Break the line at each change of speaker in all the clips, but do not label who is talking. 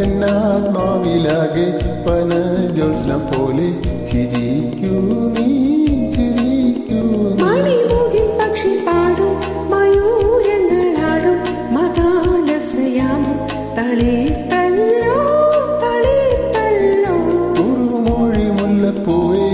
എന്നാത്മാവിലാകെ വനജോത്സ്നം പോലെ ചിരിക്കൂ നീ ചിരിക്കൂ
മണിമുകിൽ പക്ഷി പാടും മയൂരങ്ങളാടും മതാലസയാമം തളിത്തല്ലോ തളിത്തല്ലോ
കുറുമൊഴി മുല്ലപ്പൂവേ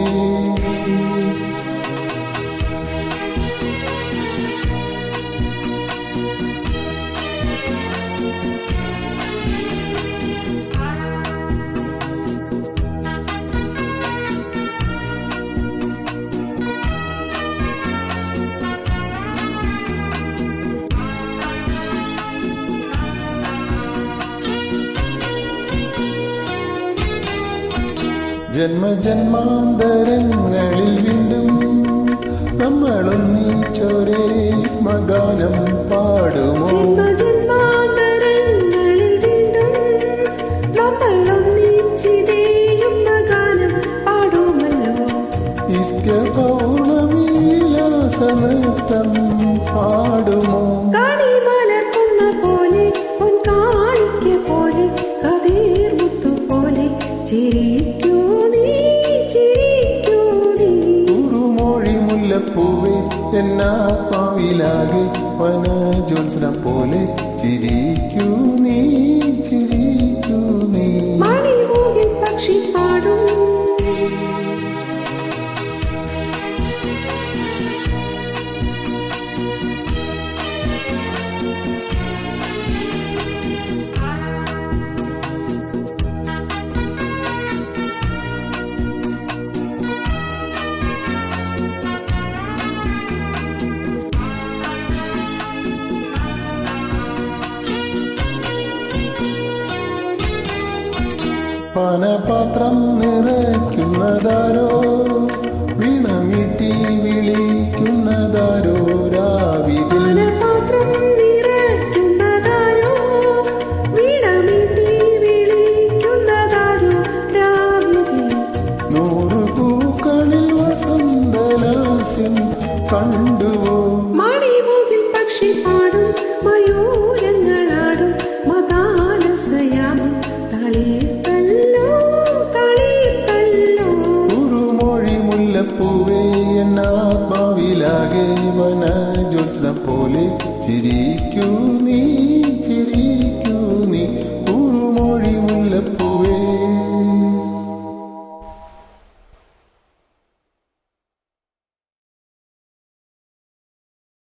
ജന്മജന്മാന്തരങ്ങളിൽ വീണ്ടും നമ്മളൊന്നിച്ചൊരേ മഗാനം പാടുമോ
ജന്മജന്മാന്തരങ്ങളിൽ വീണ്ടും നമ്മളൊന്നിച്ചിതേയും മഗാനം പാടുമല്ലോ
നിത്യപൗർണമീലാസനൃത്തം പാടുമോ
കാണിമലർക്കുന്ന പോലെ പൊൻകാണിക്ക പോലെ കതിർമുത്തു പോലെ ചിരിക്കൂ
പൂവേ എന്നാത്മാവിലാകെ വനജോത്സ്നം പോലെ ചിരിക്കൂ നീ ചിരിക്കൂ നീ
മണിമുകിൽ പക്ഷി പാടും
പാനപാത്രം നിറയ്ക്കുന്നതാരോ വീണമീട്ടി വിളിക്കുന്നതാരോ രാവിതിൽ
പാത്രം നിറയ്ക്കുന്നതാരോ വീണമീട്ടി വിളിക്കുന്നതാരോ രാവിതിൽ
100 പൂക്കളിൽ വസന്തലാസ്യം കണ്ടുവോ
മണിമുകിൽ പക്ഷി പാടും മയൂരങ്ങളാടും മതാലസയാമം തളിത്തല്ലോ തളിത്തല്ലോ
കുറുമൊഴി മുല്ലപ്പൂവേ എന്നാത്മാവിലാകെ വനജോത്സ്നം പോലെ ചിരിക്കൂ നീ ചിരിക്കൂ നീ കുറുമൊഴി